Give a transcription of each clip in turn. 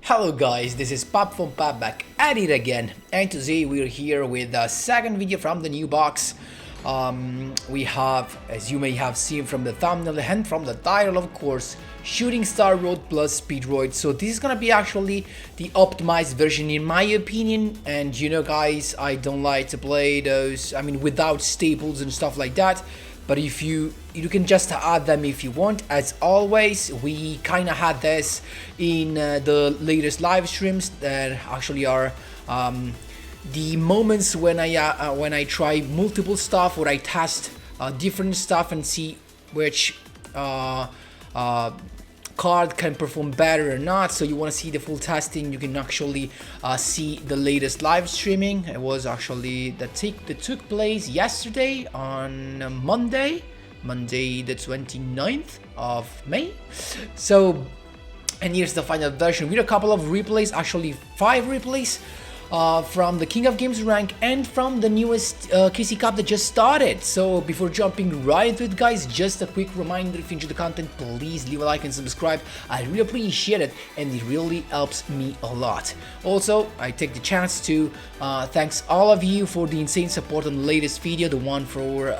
Hello guys, this is Pop from Pop back at it again, and today we're here with the second video from the new box. We have, as you may have seen from the thumbnail and from the title of course, Shooting Star Road plus SPEEDROID. So this is gonna be actually the optimized version in my opinion, and you know guys, I don't like to play those, without staples and stuff like that. But if you can just add them if you want. As always, we kind of had this in the latest live streams that actually are the moments when I try multiple stuff, or I test different stuff and see which card can perform better or not. So you want to see the full testing, you can actually see the latest live streaming. It was actually that took place yesterday on Monday the 29th of May. So, and here's the final version with a couple of replays, actually 5 replays from the King of Games rank and from the newest KC Cup that just started. So before jumping right into it guys, just a quick reminder, if you enjoy the content, please leave a like and subscribe. I really appreciate it and it really helps me a lot. Also, I take the chance to thanks all of you for the insane support on the latest video, the one for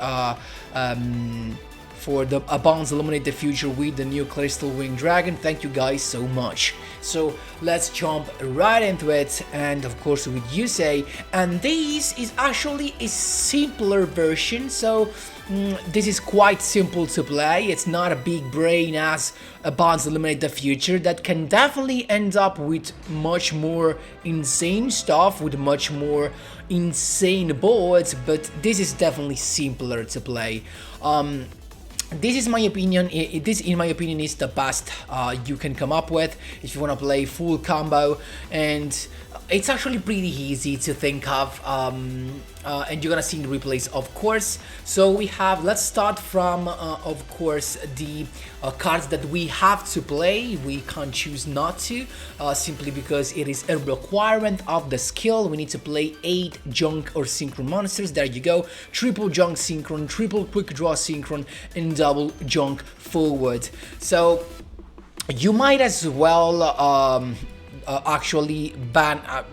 the Bonds Illuminate the Future with the new Crystal Wing Dragon. Thank you guys so much. So let's jump right into it, and of course with Yusei, and this is actually a simpler version. So this is quite simple to play. It's not a big brain as a Bonds Illuminate the Future that can definitely end up with much more insane stuff, with much more insane boards, but this is definitely simpler to play. This is my opinion. This, in my opinion, is the best you can come up with if you want to play full combo, and it's actually pretty easy to think of. And you're gonna see the replays, of course. So we have, let's start from, of course, the cards that we have to play. We can't choose not to, simply because it is a requirement of the skill. We need to play 8 junk or synchron monsters. There you go, triple junk synchron, triple quick draw synchron, and double junk forward. So you might as well actually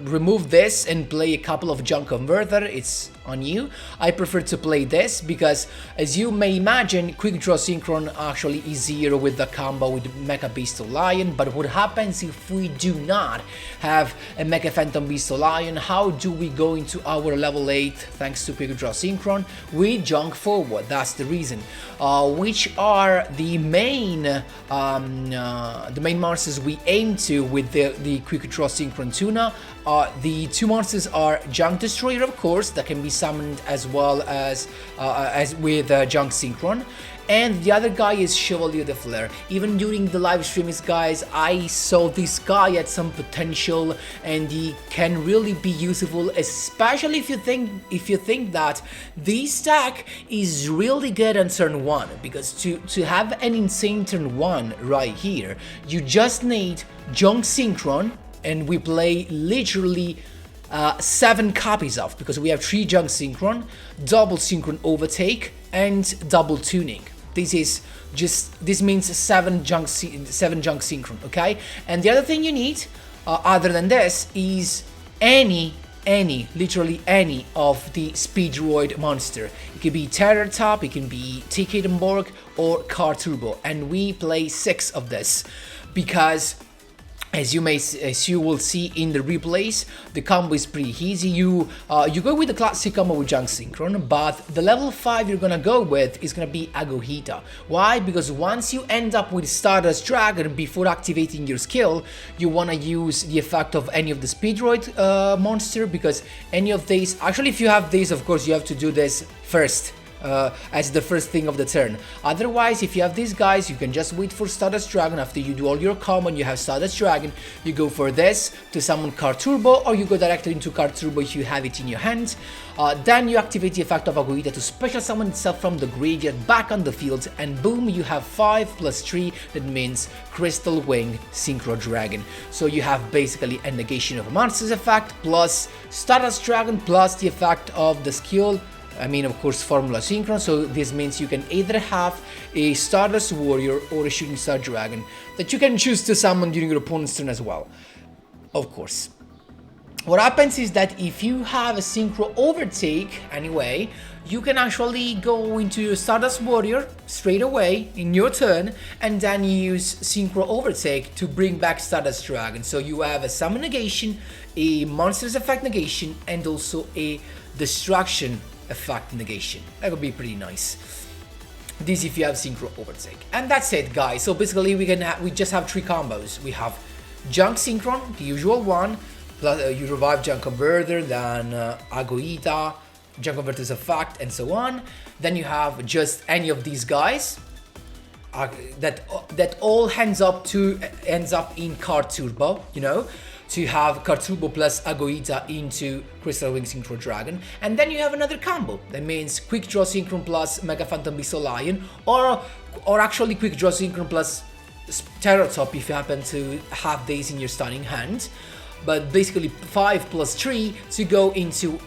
remove this and play a couple of junk converter. It's on you. I prefer to play this because, as you may imagine, quick draw synchron actually is easier with the combo with Mecha Beast Lion. But what happens if we do not have a Mecha Phantom Beast Lion? How do we go into our level 8 thanks to quick draw synchron? We junk forward. That's the reason. Which are the main monsters we aim to with the quick draw synchron tuna? The 2 monsters are Junk Destroyer, of course, that can be summoned as well as with Junk Synchron, and the other guy is Chevalier de Flare. Even during the live streams, guys, I saw this guy had some potential, and he can really be useful, especially if you think that this stack is really good on turn 1, because to have an insane turn 1 right here, you just need Junk Synchron. And we play literally 7 copies of, because we have 3 junk synchron, double synchron overtake, and double tuning. This means 7 junk synchron, okay? And the other thing you need, other than this, is literally any of the SPEEDROID monster. It could be Terror Top, it can be T-Kadenborg, or Car Turbo, and we play 6 of this because, as you will see in the replays, the combo is pretty easy. You go with the classic combo with Junk Synchron, but the level 5 you're gonna go with is gonna be Agohita. Why? Because once you end up with Stardust Dragon, before activating your skill, you wanna use the effect of any of the SPEEDROID monster, because any of these, actually if you have these, of course you have to do this first. As the first thing of the turn. Otherwise, if you have these guys, you can just wait for Stardust Dragon. After you do all your combo and you have Stardust Dragon, you go for this to summon Car Turbo, or you go directly into Car Turbo if you have it in your hand. Then you activate the effect of Aguita to special summon itself from the graveyard back on the field, and boom, you have 5 plus 3, that means Crystal Wing Synchro Dragon. So you have basically a negation of a monster's effect, plus Stardust Dragon, plus the effect of the skill of course, Formula Synchron, so this means you can either have a Stardust Warrior or a Shooting Star Dragon that you can choose to summon during your opponent's turn as well. of course. What happens is that if you have a synchro overtake anyway, you can actually go into your Stardust Warrior straight away in your turn and then use synchro overtake to bring back Stardust Dragon. So you have a summon negation, a monster's effect negation, and also a destruction effect negation. That would be pretty nice. This if you have synchro overtake. And that's it, guys. So basically we just have 3 combos. We have Junk Synchron, the usual one, plus you revive Junk Converter, then Agoita, Junk Converter's effect, and so on. Then you have just any of these guys that all ends up in Card Turbo, you know. So you have Card Turbo plus Agoita into Crystal Wing Synchro Dragon, and then you have another combo. That means Quick Draw Synchron plus Mega Phantom Beast Lion, or actually Quick Draw Synchron plus Terror Top if you happen to have these in your stunning hand. But basically 5 plus 3 to go into,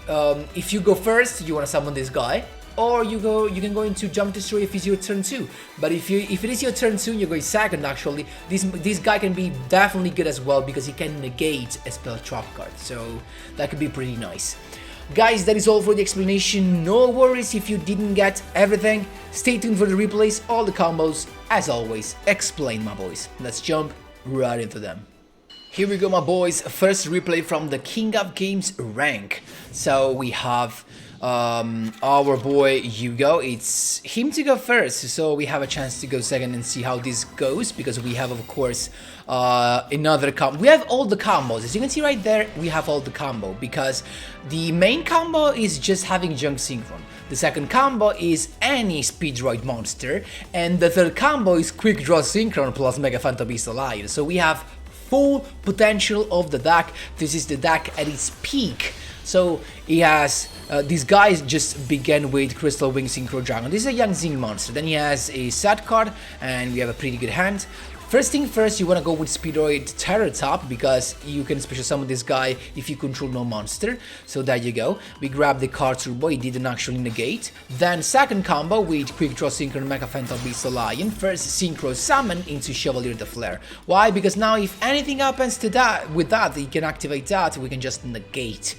if you go first, you want to summon this guy, or you can go into Jump Destroy if it's your turn 2. But if it is your turn 2 and you're going second, actually, this guy can be definitely good as well because he can negate a spell trap card, so that could be pretty nice. Guys, that is all for the explanation. No worries if you didn't get everything. Stay tuned for the replays, all the combos, as always, explain, my boys. Let's jump right into them. Here we go, my boys. First replay from the King of Games rank. So we have our boy yugioh. It's him to go first, so we have a chance to go second and see how this goes, because we have, of course, another combo. We have all the combos, as you can see right there. We have all the combo, because the main combo is just having Junk Synchron. The second combo is any SPEEDROID monster, and the third combo is Quick Draw Synchron plus Mega Phantom Beast Alive. So we have full potential of the deck. This is the deck at its peak. So he has these guys just began with Crystal Wing Synchro Dragon. This is a young Zing monster. Then he has a set card, and we have a pretty good hand. First thing first, you want to go with SPEEDROID Terror Top, because you can special summon this guy if you control no monster. So there you go. We grab the card Turbo, he didn't actually negate. Then second combo with Quick Draw Synchron Mega Phantom Beast Lion. First Synchro Summon into Chevalier de Flare. Why? Because now if anything happens to that, with that, he can activate that, we can just negate.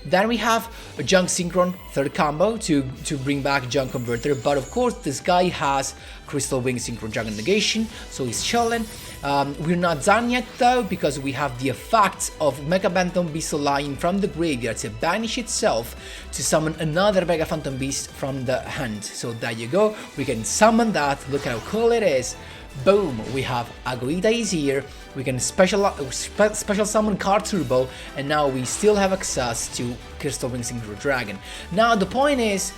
Then we have a Junk Synchron third combo to bring back Junk Converter, but of course this guy has Crystal Wing Synchron Dragon negation, so he's chilling. We're not done yet though, because we have the effect of Mega Phantom Beast Lion from the graveyard to banish itself to summon another Mega Phantom Beast from the hand. So there you go, we can summon that, look how cool it is. Boom, we have Agoita is here, we can special summon Card Turbo, and now we still have access to Crystal Wing Synchro Dragon. Now the point is,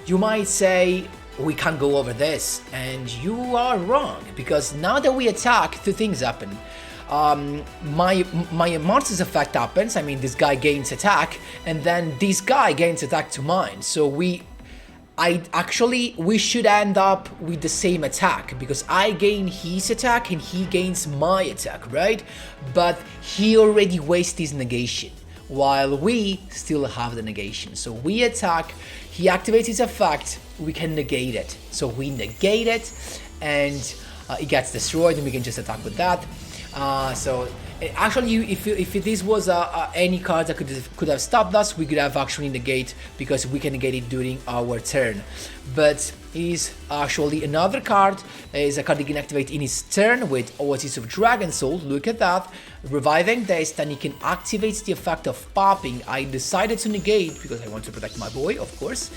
you might say, we can't go over this, and you are wrong, because now that we attack, 2 things happen. My monster's effect happens, I mean this guy gains attack, and then this guy gains attack to mine, so we should end up with the same attack, because I gain his attack and he gains my attack, right? But he already wasted his negation, while we still have the negation. So we attack, he activates his effect, we can negate it. So we negate it, and it gets destroyed, and we can just attack with that. Actually, if this was any card that could have stopped us, we could have actually negate, because we can negate it during our turn. But is actually another card, is a card you can activate in his turn with Oasis of Dragon Soul. Look at that, reviving this, then he can activate the effect of popping. I decided to negate because I want to protect my boy, of course.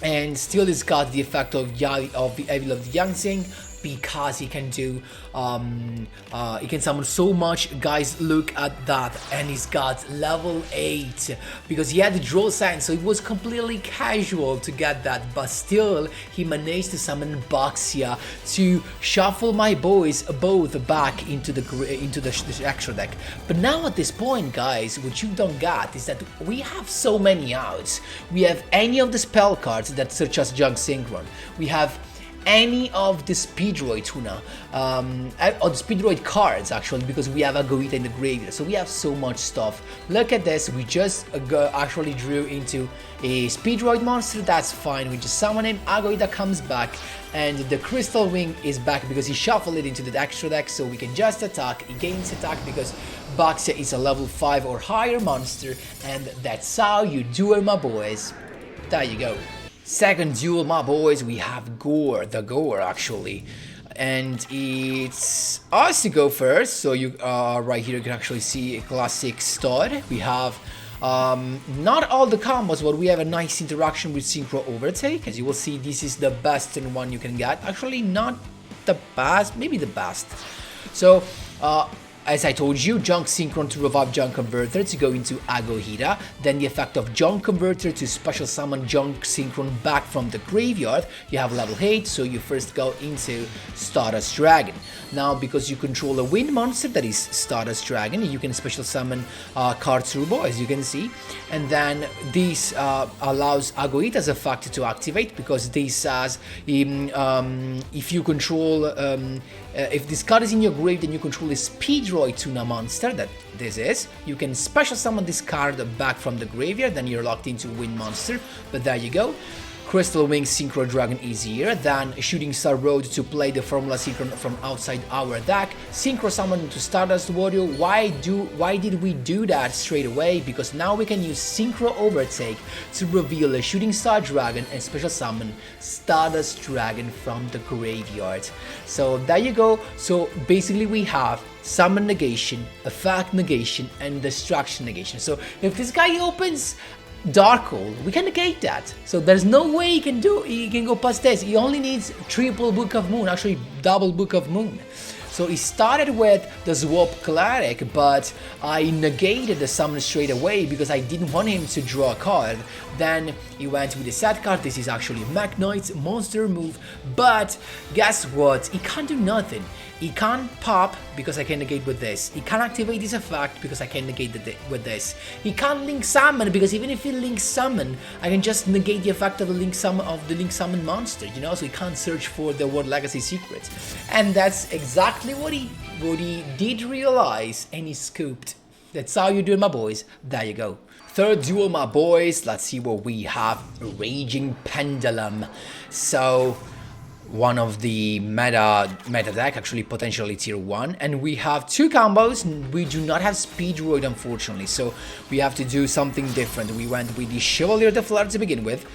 And still it's got the effect of the Evil of the Young Zing, because he can do he can summon so much. Guys, look at that, and he's got level 8 because he had the draw sign, so it was completely casual to get that, but still he managed to summon Boxia to shuffle my boys both back into the extra deck. But now at this point, guys, what you don't get is that we have so many outs. We have any of the spell cards that such as Junk Synchron, we have any of the SPEEDROID tuna, or the SPEEDROID cards actually, because we have Agoita in the graveyard. So we have so much stuff. Look at this, we just actually drew into a SPEEDROID monster. That's fine, we just summon him, Agoita comes back, and the Crystal Wing is back because he shuffled it into the extra deck, so we can just attack. He gains attack because Baxia is a level 5 or higher monster, and that's how you do it, my boys. There you go. Second duel, my boys, we have Gore, the Gore actually, and it's us to go first. So you right here you can actually see a classic stud. We have not all the combos, but we have a nice interaction with Synchro Overtake. As you will see, this is the best one you can get. Actually, not the best, maybe the best. So as I told you, Junk Synchron to revive Junk Converter to go into Agohita, then the effect of Junk Converter to special summon Junk Synchron back from the graveyard. You have level 8, so you first go into Stardust Dragon. Now, because you control a wind monster that is Stardust Dragon, you can special summon Card Turbo, as you can see, and then this allows Agohita's effect to activate, because this says if you control if this card is in your grave, then you control a SPEEDROID tuna monster, that this is. You can special summon this card back from the graveyard, then you're locked into Wind monster, but there you go. Crystal Wing Synchro Dragon is here, then Shooting Star Road to play the Formula Synchron from outside our deck, Synchro Summon to Stardust Warrior. Why did we do that straight away? Because now we can use Synchro Overtake to reveal a Shooting Star Dragon and special summon Stardust Dragon from the graveyard. So there you go. So basically we have Summon Negation, Effect Negation, and Destruction Negation. So if this guy opens Darkhold, we can negate that. So there's no way he can go past this. He only needs triple Book of Moon, actually double Book of Moon. So he started with the Swap Cleric, but I negated the summon straight away because I didn't want him to draw a card. Then he went with the set card. This is actually a Mech Knight's monster move, but guess what? He can't do nothing. He can't pop because I can negate with this. He can't activate this effect because I can negate with this. He can't link summon because even if he link summon, I can just negate the effect of the link summon monster, you know. So he can't search for the World Legacy secret, and that's exactly what he did realize, and he scooped. That's how you do it, my boys. There you go. Third duel, my boys. Let's see what we have. Raging Pendulum. So one of the meta deck, actually potentially tier 1, and we have two combos. We do not have SPEEDROID, unfortunately, so we have to do something different. We went with the Chevalier de Fleur to begin with,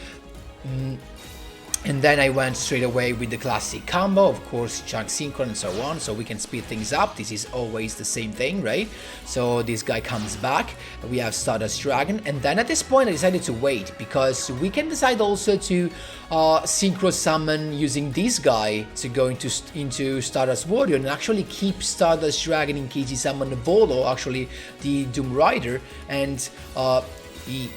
and then I went straight away with the classic combo, of course, Junk Synchron and so on, so we can speed things up. This is always the same thing, right? So this guy comes back, we have Stardust Dragon, and then at this point I decided to wait, because we can decide also to Synchro Summon using this guy to go into Stardust Warrior and actually keep Stardust Dragon in case he summon Volo, actually the Doom Rider, and he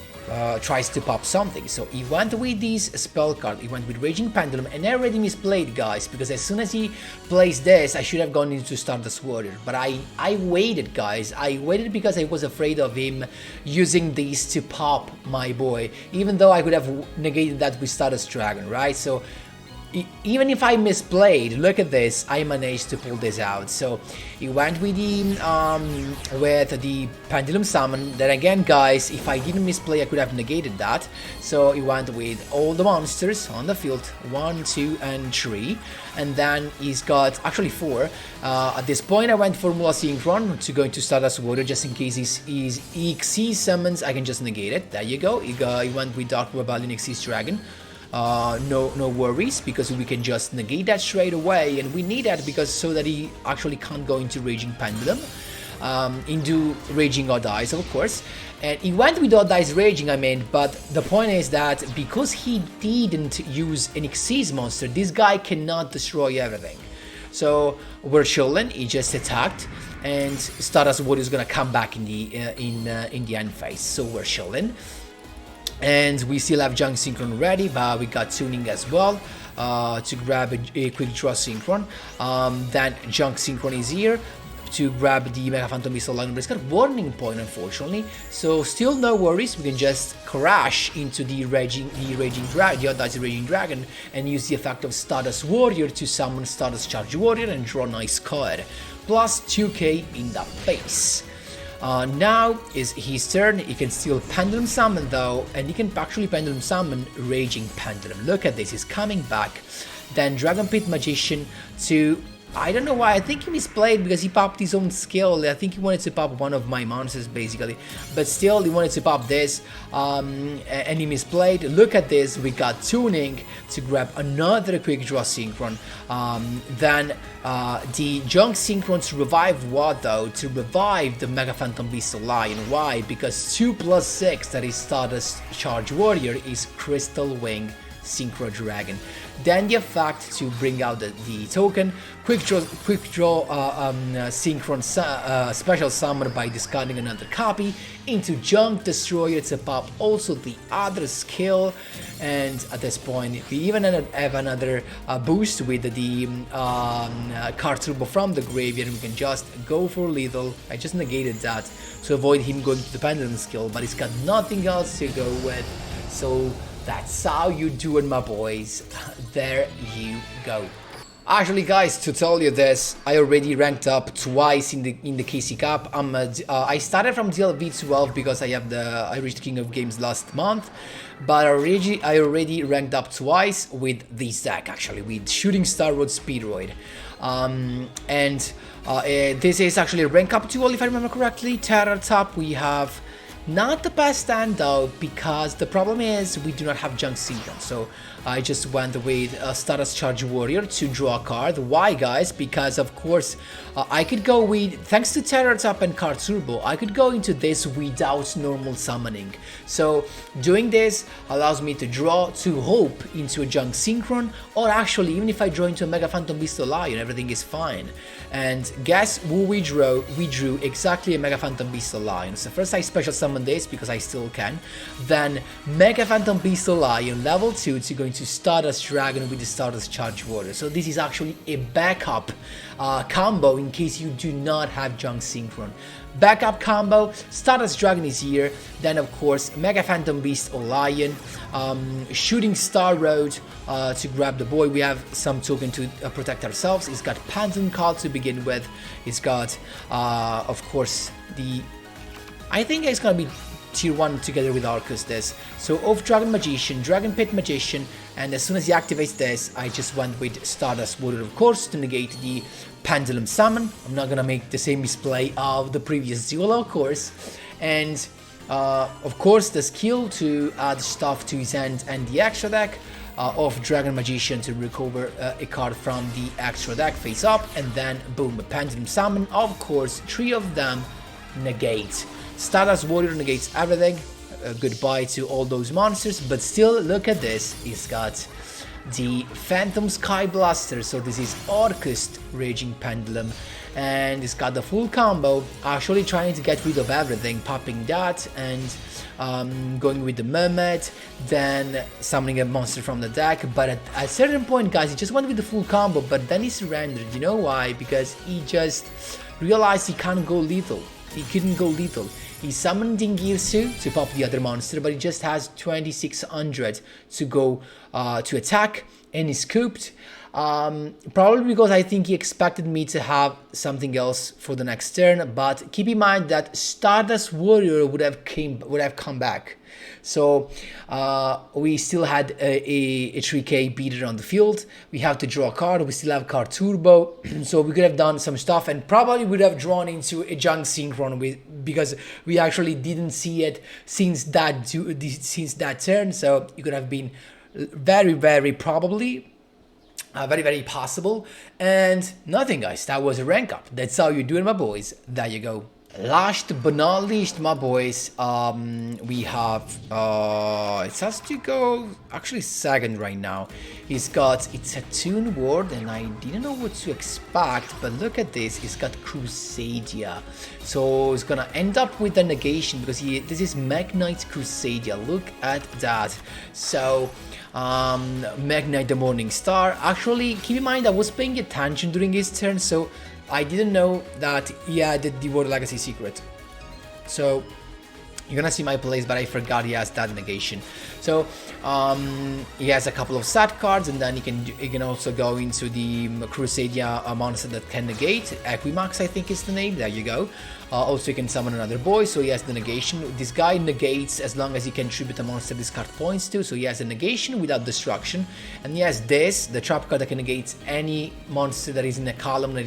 tries to pop something. So he went with this spell card, he went with Raging Pendulum, and I already misplayed, guys, because as soon as he plays this, I should have gone into Stardust Warrior. But I waited, guys. I waited because I was afraid of him using this to pop my boy, even though I could have negated that with Stardust Dragon, right? So even if I misplayed, look at this, I managed to pull this out. So he went with the Pendulum Summon. Then again, guys, if I didn't misplay, I could have negated that. So he went with all the monsters on the field, 1, 2, and 3, and then he's got actually 4. At this point, I went Formula Synchron to go into Stardust Warrior just in case he Xyz summons. I can just negate it. There you go. He went with Dark Rebellion Xyz Dragon. No worries, because we can just negate that straight away, and we need that because so that he actually can't go into Raging Pendulum, into Raging Odd Eyes, of course. And he went with Odd Eyes Raging, I mean, but the point is that because he didn't use an Xyz monster, this guy cannot destroy everything. So we're chilling. He just attacked, and Stardust Warrior is gonna come back in the end phase. So we're chilling. And we still have Junk Synchron ready, but we got Tuning as well to grab a quick draw Synchron. Then Junk Synchron is here to grab the Mega Phantom Beast Lion, but it's got warning point unfortunately. So still no worries, we can just crash into the Raging Dragon and use the effect of Stardust Warrior to summon Stardust Charge Warrior and draw a nice card. Plus 2k in that base. Now is his turn. He can still Pendulum Summon though, and he can actually Pendulum Summon Raging Pendulum. Look at this, he's coming back. Then Dragon Pit Magician to... I don't know why, I think he misplayed because he popped his own skill. I think he wanted to pop one of my monsters basically, but still he wanted to pop this, and he misplayed. Look at this, we got Tuning to grab another Quick Draw Synchron, then the Junk Synchron to revive what though? To revive the Mega Phantom Beast Lion. Why? Because 2+6, that is Stardust Charge Warrior, is Crystal Wing Synchro Dragon. Then the effect to bring out the token, quick draw Synchron special summon by discarding another copy into Junk Destroyer to pop also the other skill, and at this point we even have another boost with the card turbo from the graveyard. We can just go for lethal. I just negated that to avoid him going to the Pendulum skill, but he's got nothing else to go with, so that's how you do it, my boys. There you go. Actually, guys, to tell you this, I already ranked up twice in the KC Cup. I started from DLV 12 because I reached King of Games last month, but I already ranked up twice with this deck, actually, with Shooting Star Road SPEEDROID. This is actually a rank up duel, if I remember correctly. Terror top, we have not the best stand though, because the problem is we do not have Junk Synchron, so I just went with Stardust Charge Warrior to draw a card. Why, guys? Because of course I could go with, thanks to Terror Tap and Card Turbo, I could go into this without normal summoning. So doing this allows me to draw to hope into a Junk Synchron, or actually even if I draw into a Mega Phantom Beast Lion, everything is fine. And guess who we drew? We drew exactly a Mega Phantom Beast Lion. So first I special summon this because I still can. Then Mega Phantom Beast Lion level 2 to go into Stardust Dragon with the Stardust Charge Warrior. So this is actually a backup combo in case you do not have Junk Synchron. Backup combo, Stardust Dragon is here, then of course Mega Phantom Beast Lion, Shooting Star Road to grab the boy. We have some token to protect ourselves. It's got Pendulum Call to begin with. It's got of course I think it's gonna be tier 1 together with Arcus this. So off Dragon Magician, Dragon Pit Magician, and as soon as he activates this, I just went with Stardust Warrior, of course, to negate the Pendulum Summon. I'm not gonna make the same misplay of the previous duel, of course. And of course the skill to add stuff to his hand and the extra deck of Dragon Magician to recover a card from the extra deck face up, and then boom, a Pendulum Summon. Of course, 3 of them negate. Stardust Warrior negates everything. Goodbye to all those monsters, but still look at this. He's got the Phantom Sky Blaster, so this is Orcust Raging Pendulum, and it's got the full combo, actually trying to get rid of everything, popping that and going with the Mermaid, then summoning a monster from the deck. But at a certain point, guys, he just went with the full combo, but then he surrendered. You know why? Because he just realized he can't go lethal. He couldn't go lethal. He summoned Dingirsu to pop the other monster, but he just has 2600 to go to attack, and he scooped. Probably because I think he expected me to have something else for the next turn, but keep in mind that Stardust Warrior would have come back. So we still had a 3k beater on the field. We have to draw a card. We still have card turbo, so we could have done some stuff, and probably would have drawn into a Junk Synchron because we actually didn't see it since that turn. So it could have been very probably. Very possible. And nothing, guys, that was a rank up. That's how you do it, my boys. There you go. Last but not least, my boys, we have it has to go actually second right now. It's a Toon Ward, and I didn't know what to expect, but look at this. He's got Crusadia, so it's gonna end up with a negation because this is Magnite Crusadia. Look at that. So Magnite the Morning Star. Actually, keep in mind I was paying attention during his turn, so I didn't know that he had the World Legacy secret. So you're gonna see my plays, but I forgot he has that negation. So he has a couple of sad cards, and then he can also go into the Crusadia monster that can negate. Equimax, I think is the name. There you go. Also, you can summon another boy, so he has the negation. This guy negates as long as he can tribute a monster this card points to, so he has a negation without destruction. And he has this, the trap card that can negate any monster that is in a column where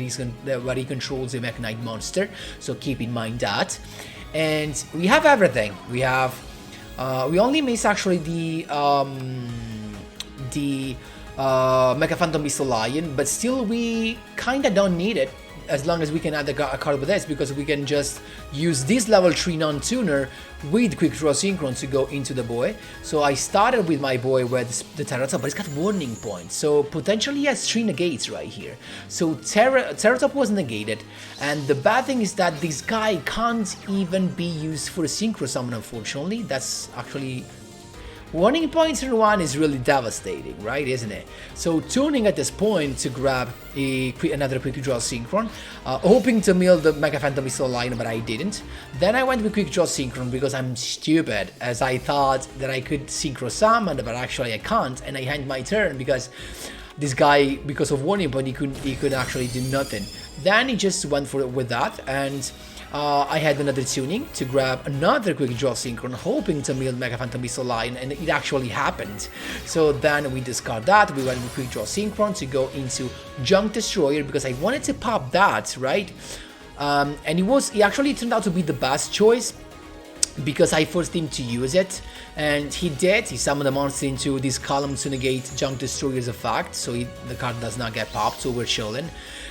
he controls a Mech Knight monster, so keep in mind that. And we have everything. We have, we only miss actually the Mecha Phantom Beast Lion, but still we kinda don't need it, as long as we can add a card with this, because we can just use this level 3 non-tuner with Quick Draw Synchron to go into the boy. So I started with my boy with the Terratop, but it's got warning points, so potentially he has 3 negates right here. So Terratop was negated, and the bad thing is that this guy can't even be used for a Synchro Summon, unfortunately. That's actually... Warning points in 1 is really devastating, right, isn't it? So tuning at this point to grab another Quick Draw Synchron, hoping to mill the Mega Phantom Missile line, but I didn't. Then I went with Quick Draw Synchron because I'm stupid, as I thought that I could Synchro Summon, but actually I can't, and I hand my turn because this guy, because of warning point, he could actually do nothing. Then he just went for it with that, and I had another tuning to grab another Quick Draw Synchron, hoping to mill Mega Phantom Missile Line, and it actually happened. So then we discard that, we went with Quick Draw Synchron to go into Junk Destroyer, because I wanted to pop that, right? And he actually turned out to be the best choice, because I forced him to use it, and he did. He summoned the monster into this column to negate Junk Destroyer's effect, so the card does not get popped, so we're chilling.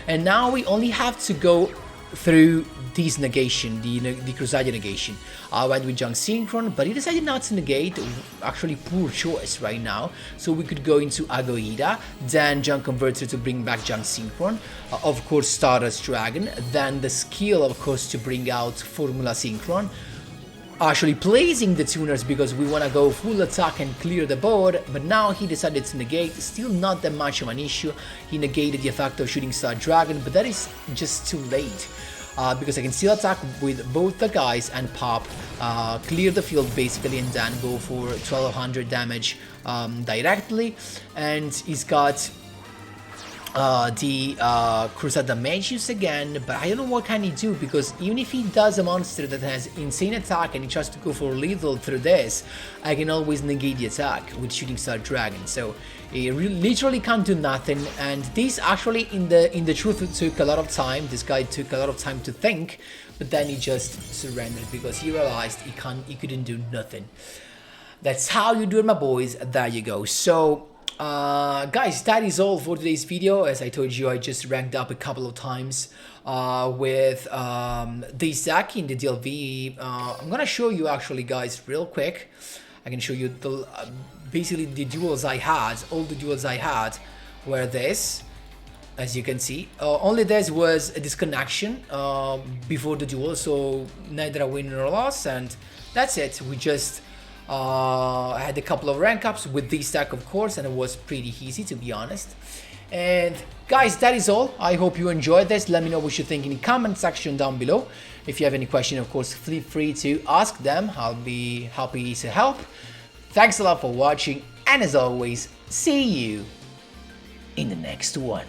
And now we only have to go through this negation, the Crusadia negation. I went with Junk Synchron, but he decided not to negate. Actually, poor choice right now. So we could go into Agoida, then Junk Converter to bring back Junk Synchron, of course Stardust Dragon, then the skill, of course, to bring out Formula Synchron. Actually placing the tuners because we want to go full attack and clear the board, but now he decided to negate. Still not that much of an issue. He negated the effect of Shooting Star Dragon, but that is just too late, because I can still attack with both the guys and pop, clear the field basically, and then go for 1200 damage directly. And he's got the Crusadia Magius again, but I don't know what can he do, because even if he does a monster that has insane attack and he tries to go for lethal through this, I can always negate the attack with Shooting Star Dragon. So he literally can't do nothing, and this actually in the truth took a lot of time. This guy took a lot of time to think, but then he just surrendered because he realized he couldn't do nothing. That's how you do it, my boys. There you go. So guys, that is all for today's video. As I told you, I just ranked up a couple of times with this deck in the DLV. I'm gonna show you actually, guys, real quick. I can show you the basically the duels I had. All the duels I had were this, as you can see. Only this was a disconnection before the duel, so neither a win nor a loss, and that's it. We just I had a couple of rank ups with this deck, of course, and it was pretty easy, to be honest. And guys, that is all. I hope you enjoyed this. Let me know what you think in the comment section down below. If you have any question, of course, feel free to ask them. I'll be happy to help. Thanks a lot for watching, and as always, see you in the next one.